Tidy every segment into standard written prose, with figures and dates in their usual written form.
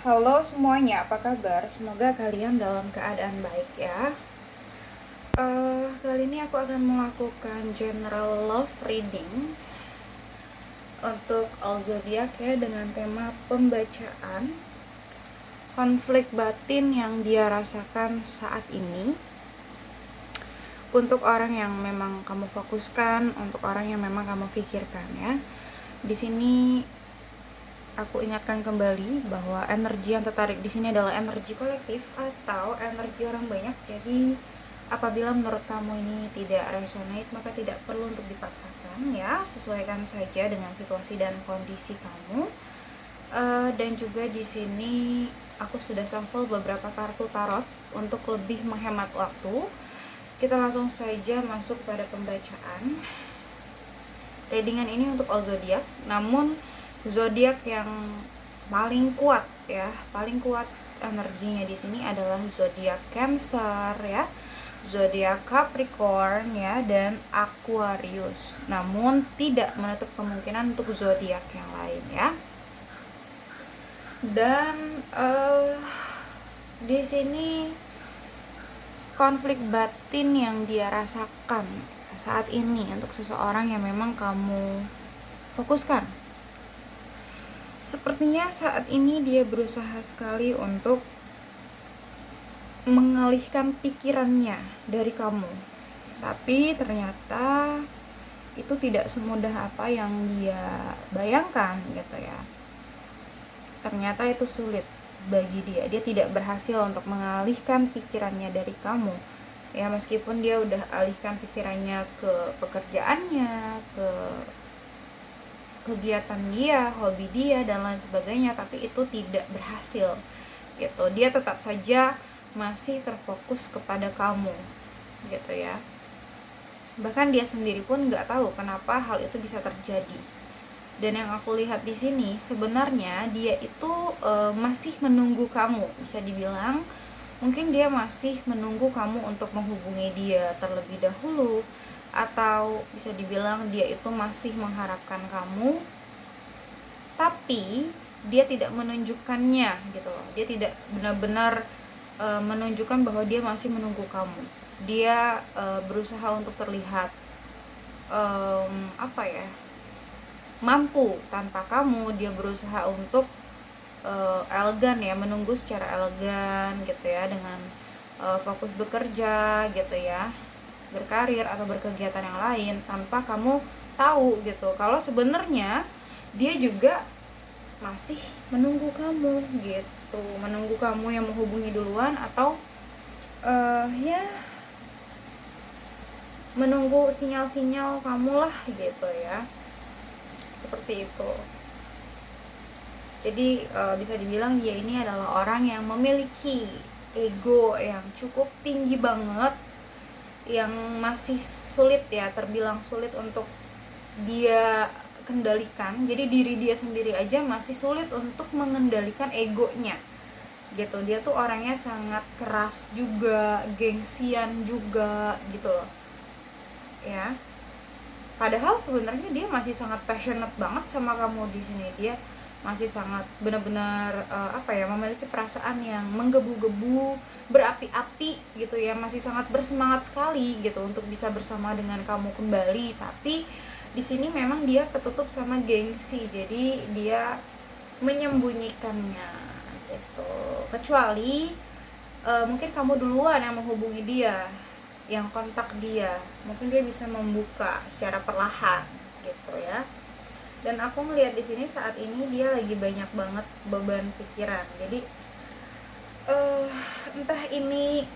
Halo semuanya, apa kabar? Semoga kalian dalam keadaan baik ya. Kali ini aku akan melakukan general love reading untuk all zodiak ya, dengan tema pembacaan konflik batin yang dia rasakan saat ini. Untuk orang yang memang kamu fokuskan, untuk orang yang memang kamu pikirkan ya. Di sini aku ingatkan kembali bahwa energi yang tertarik di sini adalah energi kolektif atau energi orang banyak. Jadi apabila menurut kamu ini tidak resonate, maka tidak perlu untuk dipaksakan ya. Sesuaikan saja dengan situasi dan kondisi kamu. Dan juga di sini aku sudah sampel beberapa kartu tarot untuk lebih menghemat waktu. Kita langsung saja masuk pada pembacaan. Readingan ini untuk all zodiak, namun zodiak yang paling kuat ya, paling kuat energinya di sini adalah zodiak Cancer ya, zodiak Capricorn ya, dan Aquarius. Namun tidak menutup kemungkinan untuk zodiak yang lain ya. Dan di sini konflik batin yang dia rasakan saat ini untuk seseorang yang memang kamu fokuskan. Sepertinya saat ini dia berusaha sekali untuk mengalihkan pikirannya dari kamu. Tapi ternyata itu tidak semudah apa yang dia bayangkan gitu ya. Ternyata itu sulit bagi dia. Dia tidak berhasil untuk mengalihkan pikirannya dari kamu. Ya, meskipun dia udah alihkan pikirannya ke pekerjaannya, ke kegiatan dia, hobi dia, dan lain sebagainya, tapi itu tidak berhasil gitu. Dia tetap saja masih terfokus kepada kamu gitu ya. Bahkan dia sendiri pun nggak tahu kenapa hal itu bisa terjadi. Dan yang aku lihat di sini sebenarnya dia itu masih menunggu kamu, bisa dibilang mungkin dia masih menunggu kamu untuk menghubungi dia terlebih dahulu, atau bisa dibilang dia itu masih mengharapkan kamu tapi dia tidak menunjukkannya gitu loh. Dia tidak benar-benar menunjukkan bahwa dia masih menunggu kamu. Dia berusaha untuk terlihat mampu tanpa kamu. Dia berusaha untuk elegan ya, menunggu secara elegan gitu ya, dengan fokus bekerja gitu ya, berkarir atau berkegiatan yang lain tanpa kamu tahu gitu kalau sebenarnya dia juga masih menunggu kamu gitu, menunggu kamu yang menghubungi duluan, atau ya menunggu sinyal-sinyal kamu lah gitu ya, seperti itu. Jadi bisa dibilang dia ini adalah orang yang memiliki ego yang cukup tinggi banget, yang masih sulit ya, terbilang sulit untuk dia kendalikan. Jadi diri dia sendiri aja masih sulit untuk mengendalikan egonya gitu. Dia tuh orangnya sangat keras juga, gengsian juga gitu loh ya. Padahal sebenarnya dia masih sangat passionate banget sama kamu di sini. Dia masih sangat benar-benar memiliki perasaan yang menggebu-gebu, berapi-api gitu ya, masih sangat bersemangat sekali gitu untuk bisa bersama dengan kamu kembali. Tapi di sini memang dia ketutup sama gengsi, jadi dia menyembunyikannya gitu. Kecuali mungkin kamu duluan yang menghubungi dia, yang kontak dia, mungkin dia bisa membuka secara perlahan gitu ya. Dan aku melihat di sini saat ini dia lagi banyak banget beban pikiran. Jadi entah ini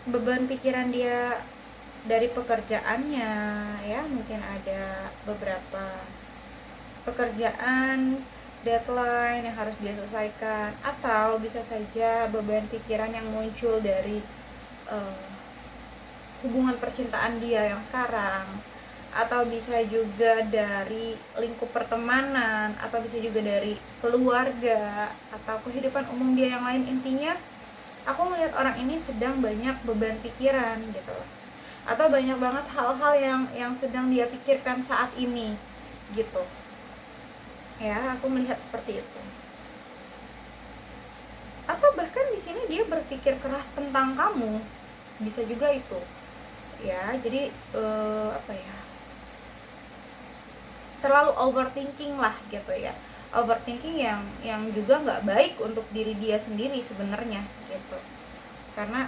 beban pikiran dia dari pekerjaannya ya, mungkin ada beberapa pekerjaan deadline yang harus dia selesaikan, atau bisa saja beban pikiran yang muncul dari hubungan percintaan dia yang sekarang, atau bisa juga dari lingkup pertemanan, atau bisa juga dari keluarga atau kehidupan umum dia yang lain. Intinya aku melihat orang ini sedang banyak beban pikiran gitu, atau banyak banget hal-hal yang sedang dia pikirkan saat ini gitu ya. Aku melihat seperti itu. sini dia berpikir keras tentang kamu, bisa juga itu ya. Jadi apa ya, terlalu overthinking lah gitu ya, overthinking yang juga nggak baik untuk diri dia sendiri sebenarnya gitu. Karena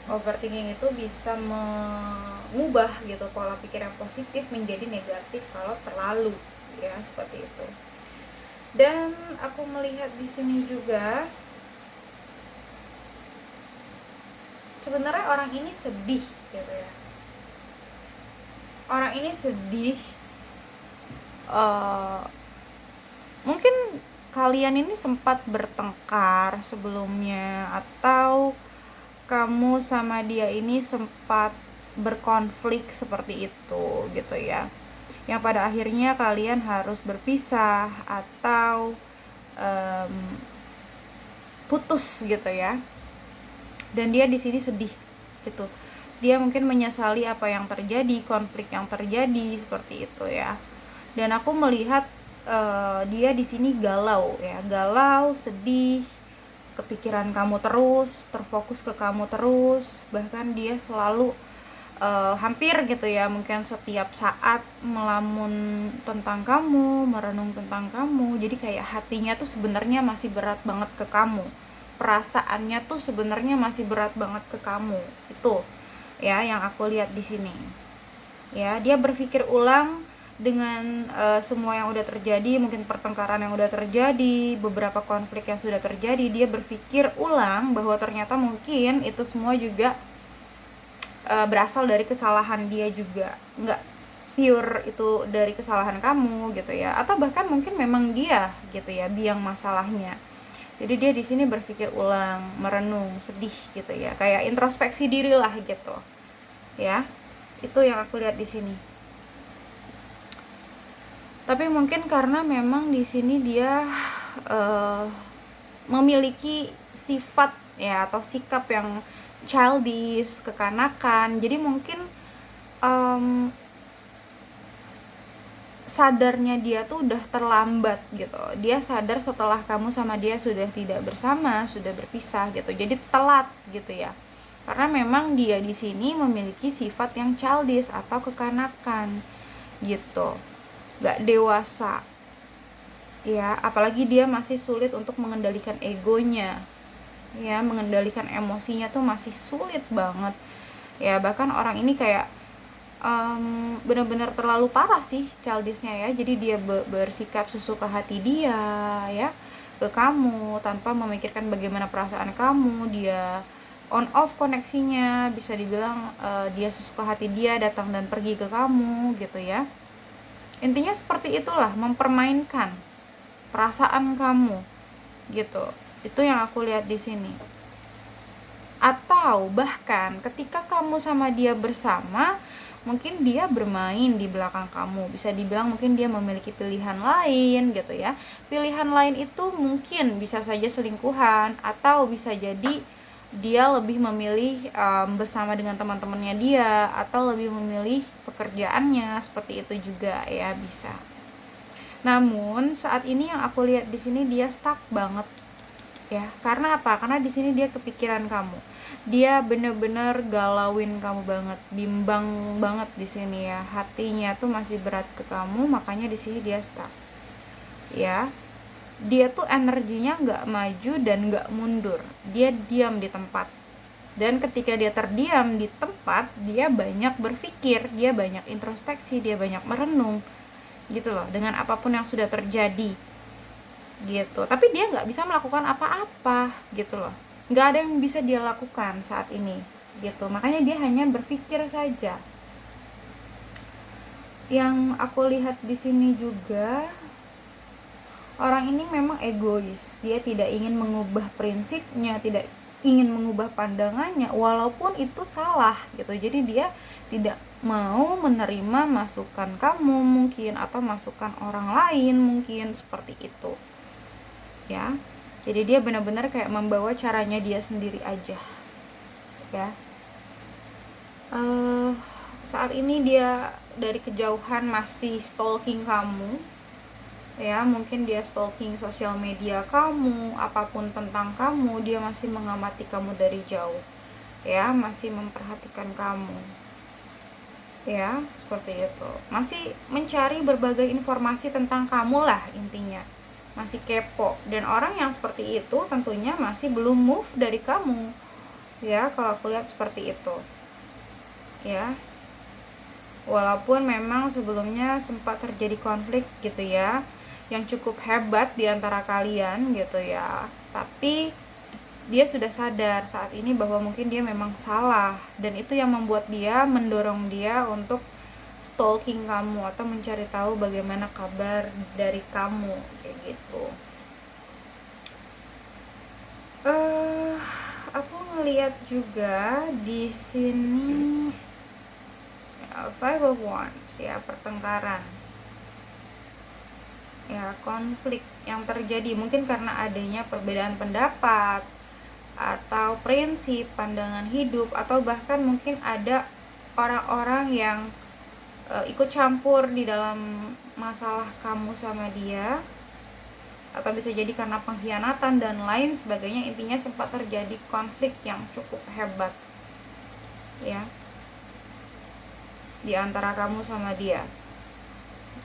overthinking itu bisa mengubah gitu pola pikir yang positif menjadi negatif kalau terlalu, ya seperti itu. Dan aku melihat di sini juga sebenarnya orang ini sedih gitu ya. Orang ini sedih, mungkin kalian ini sempat bertengkar sebelumnya, atau kamu sama dia ini sempat berkonflik seperti itu gitu ya, yang pada akhirnya kalian harus berpisah atau putus gitu ya. Dan dia di sini sedih gitu, dia mungkin menyesali apa yang terjadi, konflik yang terjadi seperti itu ya. Dan aku melihat dia di sini galau ya, galau, sedih, kepikiran kamu terus, terfokus ke kamu terus. Bahkan dia selalu hampir gitu ya, mungkin setiap saat melamun tentang kamu, merenung tentang kamu. Jadi kayak hatinya tuh sebenarnya masih berat banget ke kamu, perasaannya tuh sebenarnya masih berat banget ke kamu. Itu ya yang aku lihat di sini ya. Dia berpikir ulang dengan semua yang udah terjadi, mungkin pertengkaran yang udah terjadi, beberapa konflik yang sudah terjadi. Dia berpikir ulang bahwa ternyata mungkin itu semua juga berasal dari kesalahan dia juga, nggak pure itu dari kesalahan kamu gitu ya, atau bahkan mungkin memang dia gitu ya biang masalahnya. Jadi dia di sini berpikir ulang, merenung, sedih gitu ya, kayak introspeksi diri lah gitu ya. Itu yang aku lihat di sini. Tapi mungkin karena memang di sini dia memiliki sifat ya atau sikap yang childish, kekanakan. Jadi mungkin sadarnya dia tuh udah terlambat gitu. Dia sadar setelah kamu sama dia sudah tidak bersama, sudah berpisah gitu. Jadi telat gitu ya. Karena memang dia di sini memiliki sifat yang childish atau kekanakan gitu. Gak dewasa. Ya, apalagi dia masih sulit untuk mengendalikan egonya. Ya, mengendalikan emosinya tuh masih sulit banget ya. Bahkan orang ini kayak benar-benar terlalu parah sih childishnya ya. Jadi dia bersikap sesuka hati dia ya ke kamu tanpa memikirkan bagaimana perasaan kamu. Dia on off koneksinya, bisa dibilang dia sesuka hati dia, datang dan pergi ke kamu gitu ya. Intinya seperti itulah, mempermainkan perasaan kamu gitu. Itu yang aku lihat di sini. Atau bahkan ketika kamu sama dia bersama, mungkin dia bermain di belakang kamu. Bisa dibilang mungkin dia memiliki pilihan lain gitu ya. Pilihan lain itu mungkin bisa saja selingkuhan, atau bisa jadi dia lebih memilih bersama dengan teman-temannya dia, atau lebih memilih pekerjaannya, seperti itu juga ya, bisa. Namun saat ini yang aku lihat di sini dia stuck banget ya. Karena apa? Karena di sini dia kepikiran kamu. Dia bener-bener galauin kamu banget, bimbang banget di sini ya. Hatinya tuh masih berat ke kamu, makanya di sini dia stuck. Ya. Dia tuh energinya nggak maju dan nggak mundur. Dia diam di tempat. Dan ketika dia terdiam di tempat, dia banyak berpikir, dia banyak introspeksi, dia banyak merenung gitu loh, dengan apapun yang sudah terjadi gitu. Tapi dia nggak bisa melakukan apa-apa gitu loh, nggak ada yang bisa dia lakukan saat ini gitu. Makanya dia hanya berpikir saja. Yang aku lihat di sini juga, orang ini memang egois. Dia tidak ingin mengubah prinsipnya, tidak ingin mengubah pandangannya walaupun itu salah gitu. Jadi dia tidak mau menerima masukan kamu mungkin, atau masukan orang lain mungkin, seperti itu ya. Jadi dia benar-benar kayak membawa caranya dia sendiri aja ya. Saat ini dia dari kejauhan masih stalking kamu ya. Mungkin dia stalking sosial media kamu, apapun tentang kamu, dia masih mengamati kamu dari jauh, ya, masih memperhatikan kamu, ya, seperti itu. Masih mencari berbagai informasi tentang kamu lah intinya, masih kepo. Dan orang yang seperti itu tentunya masih belum move dari kamu, ya, kalau aku lihat seperti itu, ya. Walaupun memang sebelumnya sempat terjadi konflik gitu ya, yang cukup hebat di antara kalian gitu ya, tapi dia sudah sadar saat ini bahwa mungkin dia memang salah, dan itu yang membuat dia mendorong dia untuk stalking kamu atau mencari tahu bagaimana kabar dari kamu, kayak gitu. Aku ngelihat juga di sini Five of Wands, ya, pertengkaran, ya, konflik yang terjadi mungkin karena adanya perbedaan pendapat atau prinsip pandangan hidup, atau bahkan mungkin ada orang-orang yang ikut campur di dalam masalah kamu sama dia, atau bisa jadi karena pengkhianatan dan lain sebagainya. Intinya sempat terjadi konflik yang cukup hebat, ya, di antara kamu sama dia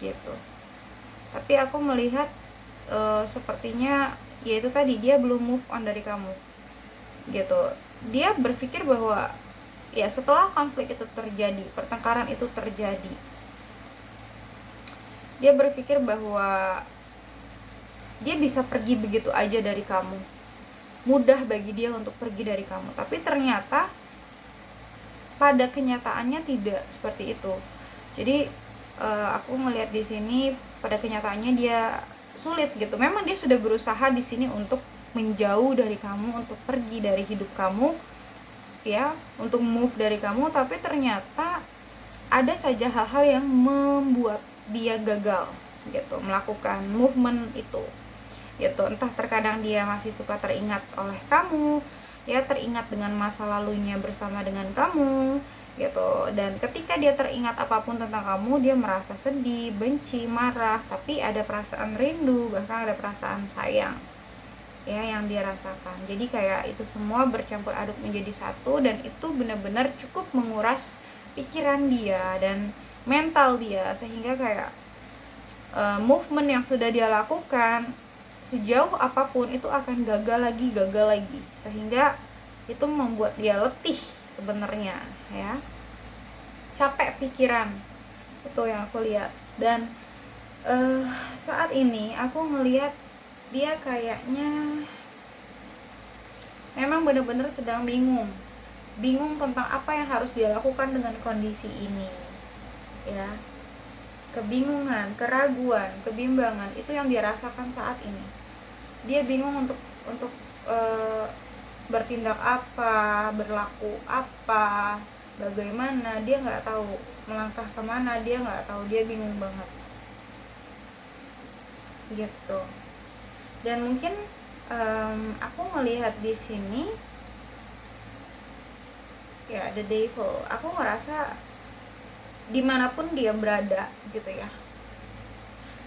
gitu. Tapi aku melihat sepertinya yaitu tadi, dia belum move on dari kamu gitu. Dia berpikir bahwa ya setelah konflik itu terjadi, pertengkaran itu terjadi, dia berpikir bahwa dia bisa pergi begitu aja dari kamu, mudah bagi dia untuk pergi dari kamu. Tapi ternyata pada kenyataannya tidak seperti itu. Jadi aku melihat di sini pada kenyataannya dia sulit gitu. Memang dia sudah berusaha di sini untuk menjauh dari kamu, untuk pergi dari hidup kamu, ya, untuk move dari kamu, tapi ternyata ada saja hal-hal yang membuat dia gagal gitu melakukan movement itu gitu. Entah terkadang dia masih suka teringat oleh kamu, ya, teringat dengan masa lalunya bersama dengan kamu gitu. Dan ketika dia teringat apapun tentang kamu, dia merasa sedih, benci, marah, tapi ada perasaan rindu, bahkan ada perasaan sayang, ya, yang dia rasakan. Jadi kayak itu semua bercampur aduk menjadi satu, dan itu benar-benar cukup menguras pikiran dia dan mental dia, sehingga kayak movement yang sudah dia lakukan sejauh apapun itu akan gagal lagi, sehingga itu membuat dia letih sebenarnya, ya, capek pikiran, itu yang aku lihat. Dan saat ini aku ngelihat dia kayaknya memang benar-benar sedang bingung tentang apa yang harus dia lakukan dengan kondisi ini, ya. Kebingungan, keraguan, kebimbangan itu yang dia rasakan saat ini. Dia bingung untuk bertindak apa, berlaku apa, bagaimana, dia nggak tahu melangkah kemana, dia nggak tahu, dia bingung banget gitu. Dan mungkin aku melihat di sini ya the devil. Aku ngerasa dimanapun dia berada gitu ya,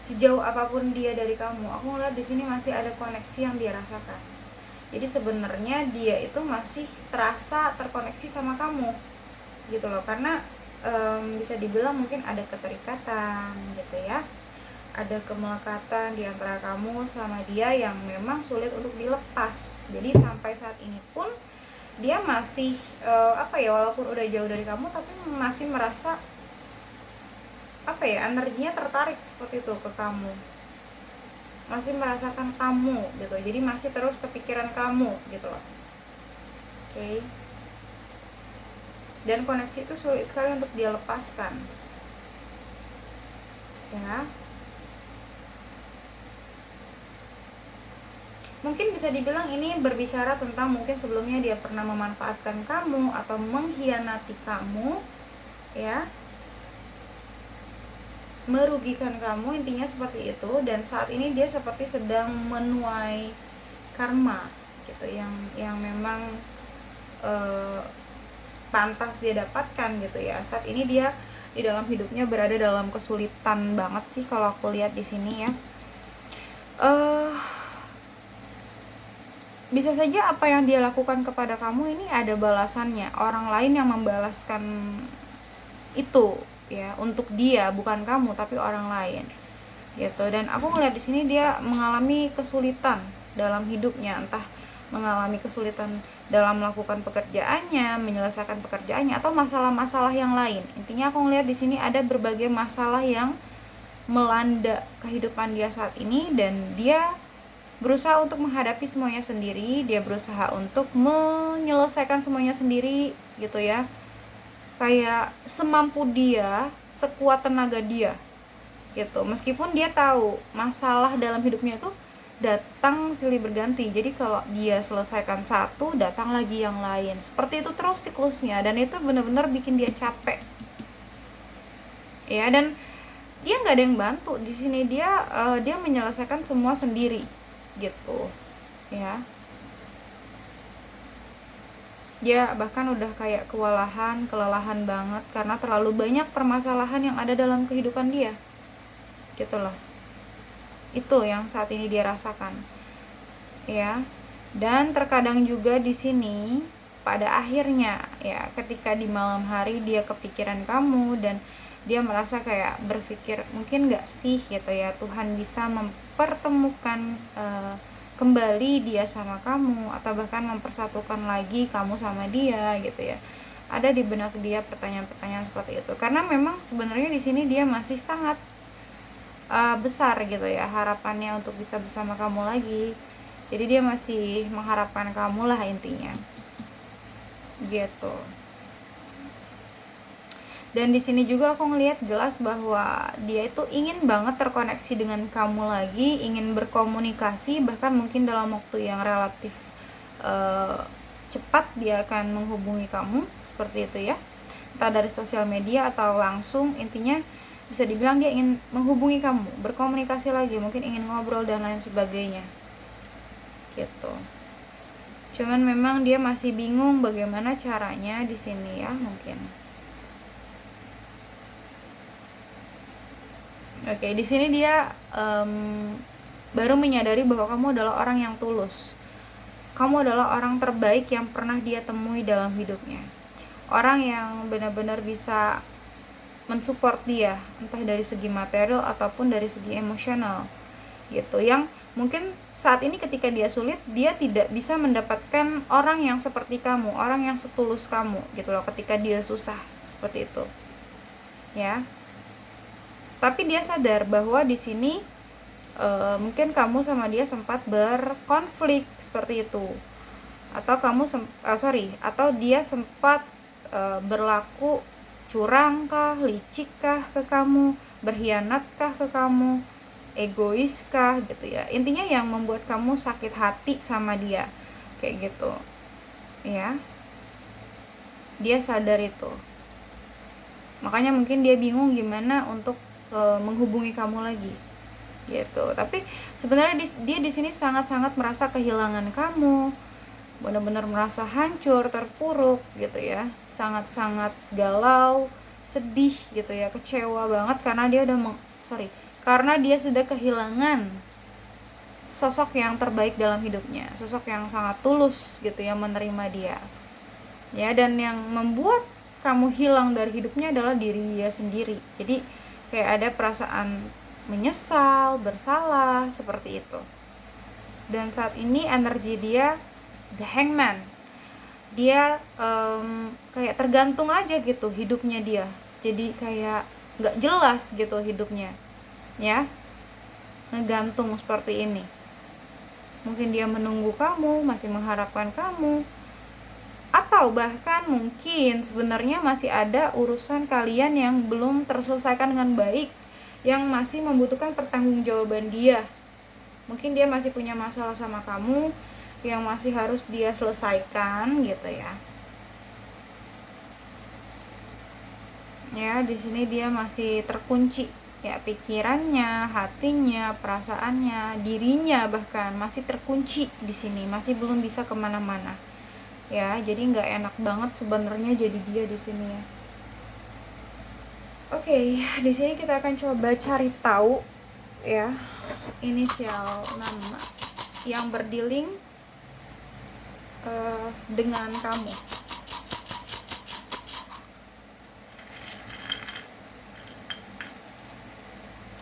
sejauh apapun dia dari kamu, aku ngeliat di sini masih ada koneksi yang dia rasakan. Jadi sebenarnya dia itu masih terasa terkoneksi sama kamu gitu loh, karena bisa dibilang mungkin ada keterikatan gitu ya, ada kemelekatan di antara kamu sama dia yang memang sulit untuk dilepas. Jadi sampai saat ini pun dia masih walaupun udah jauh dari kamu, tapi masih merasa energinya tertarik seperti itu ke kamu, masih merasakan kamu gitu. Jadi masih terus kepikiran kamu gitu loh. Oke. Dan koneksi itu sulit sekali untuk dia lepaskan, ya. Mungkin bisa dibilang ini berbicara tentang mungkin sebelumnya dia pernah memanfaatkan kamu atau mengkhianati kamu, ya, merugikan kamu, intinya seperti itu. Dan saat ini dia seperti sedang menuai karma gitu, yang memang pantas dia dapatkan gitu ya. Saat ini dia di dalam hidupnya berada dalam kesulitan banget sih kalau aku lihat di sini, ya. eh bisa saja apa yang dia lakukan kepada kamu ini ada balasannya, orang lain yang membalaskan itu ya untuk dia, bukan kamu tapi orang lain gitu. Dan aku ngeliat di sini dia mengalami kesulitan dalam hidupnya, entah mengalami kesulitan dalam melakukan pekerjaannya, menyelesaikan pekerjaannya, atau masalah-masalah yang lain. Intinya aku ngeliat di sini ada berbagai masalah yang melanda kehidupan dia saat ini, dan dia berusaha untuk menghadapi semuanya sendiri, dia berusaha untuk menyelesaikan semuanya sendiri gitu ya, kayak semampu dia, sekuat tenaga dia gitu. Meskipun dia tahu masalah dalam hidupnya itu datang silih berganti, jadi kalau dia selesaikan satu datang lagi yang lain, seperti itu terus siklusnya, dan itu benar-benar bikin dia capek ya. Dan dia nggak ada yang bantu di sini, dia menyelesaikan semua sendiri gitu ya. Dia bahkan udah kayak kelelahan banget karena terlalu banyak permasalahan yang ada dalam kehidupan dia gitu loh. Itu yang saat ini dia rasakan ya. Dan terkadang juga di sini pada akhirnya ya, ketika di malam hari dia kepikiran kamu dan dia merasa kayak berpikir, mungkin gak sih gitu ya Tuhan bisa mempertemukan kembali dia sama kamu, atau bahkan mempersatukan lagi kamu sama dia gitu ya. Ada di benak dia pertanyaan-pertanyaan seperti itu, karena memang sebenarnya di sini dia masih sangat besar gitu ya harapannya untuk bisa bersama kamu lagi. Jadi dia masih mengharapkan kamu lah intinya gitu. Dan di sini juga aku ngelihat jelas bahwa dia itu ingin banget terkoneksi dengan kamu lagi, ingin berkomunikasi, bahkan mungkin dalam waktu yang relatif cepat dia akan menghubungi kamu seperti itu ya, entah dari sosial media atau langsung. Intinya bisa dibilang dia ingin menghubungi kamu, berkomunikasi lagi, mungkin ingin ngobrol dan lain sebagainya gitu. Cuman memang dia masih bingung bagaimana caranya di sini ya mungkin. Oke, di sini dia baru menyadari bahwa kamu adalah orang yang tulus. Kamu adalah orang terbaik yang pernah dia temui dalam hidupnya. Orang yang benar-benar bisa mensupport dia, entah dari segi material ataupun dari segi emosional gitu. Yang mungkin saat ini ketika dia sulit, dia tidak bisa mendapatkan orang yang seperti kamu, orang yang setulus kamu gitu loh ketika dia susah, seperti itu. Ya. Tapi dia sadar bahwa di sini mungkin kamu sama dia sempat berkonflik seperti itu, atau atau dia sempat berlaku curang kah, licik kah ke kamu, berkhianat kah ke kamu, egois kah gitu ya. Intinya yang membuat kamu sakit hati sama dia kayak gitu ya. Dia sadar itu, makanya mungkin dia bingung gimana untuk menghubungi kamu lagi gitu. Tapi sebenarnya dia di sini sangat-sangat merasa kehilangan kamu, benar-benar merasa hancur, terpuruk gitu ya, sangat-sangat galau, sedih gitu ya, kecewa banget karena dia karena dia sudah kehilangan sosok yang terbaik dalam hidupnya, sosok yang sangat tulus gitu ya menerima dia ya. Dan yang membuat kamu hilang dari hidupnya adalah diri dia sendiri. Jadi kayak ada perasaan menyesal, bersalah, seperti itu. Dan saat ini energi dia the hangman. Dia kayak tergantung aja gitu hidupnya dia. Jadi kayak gak jelas gitu hidupnya ya, ngegantung seperti ini. Mungkin dia menunggu kamu, masih mengharapkan kamu, atau bahkan mungkin sebenarnya masih ada urusan kalian yang belum terselesaikan dengan baik, yang masih membutuhkan pertanggungjawaban dia. Mungkin dia masih punya masalah sama kamu yang masih harus dia selesaikan gitu ya. Ya, di sini dia masih terkunci ya, pikirannya, hatinya, perasaannya, dirinya bahkan masih terkunci di sini, masih belum bisa kemana-mana. Ya, jadi nggak enak banget sebenarnya jadi dia di sini ya. Oke, di sini kita akan coba cari tahu ya inisial nama yang berdealing dengan kamu.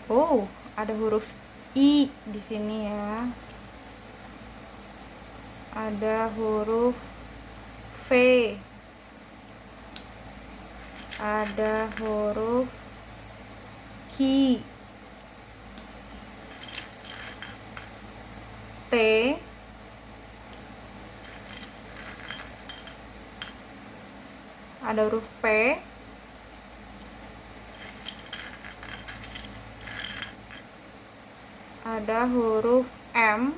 Oh, ada huruf I di sini ya. Ada huruf V. Ada huruf Q. T. Ada huruf P. Ada huruf M,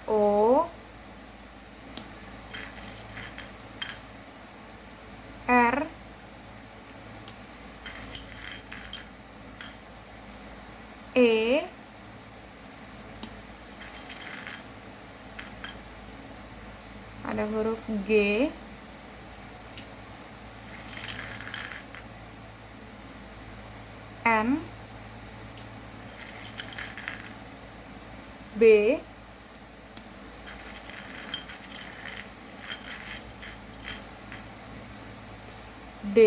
O, R, E, ada huruf G, N, B, D,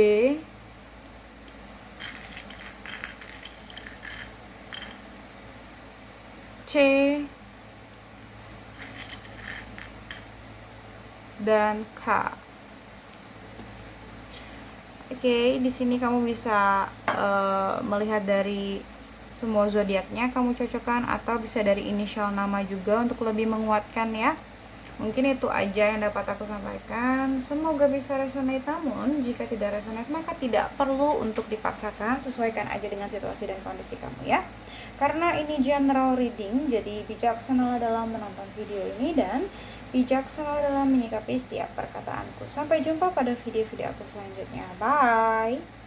C, dan K. Oke, di sini kamu bisa melihat dari semua zodiaknya kamu cocokkan, atau bisa dari inisial nama juga untuk lebih menguatkan ya. Mungkin itu aja yang dapat aku sampaikan. Semoga bisa resonate, namun jika tidak resonate maka tidak perlu untuk dipaksakan, sesuaikan aja dengan situasi dan kondisi kamu ya. Karena ini general reading, jadi bijaksanalah dalam menonton video ini dan bijaksana dalam menyikapi setiap perkataanku. Sampai jumpa pada video-video aku selanjutnya. Bye.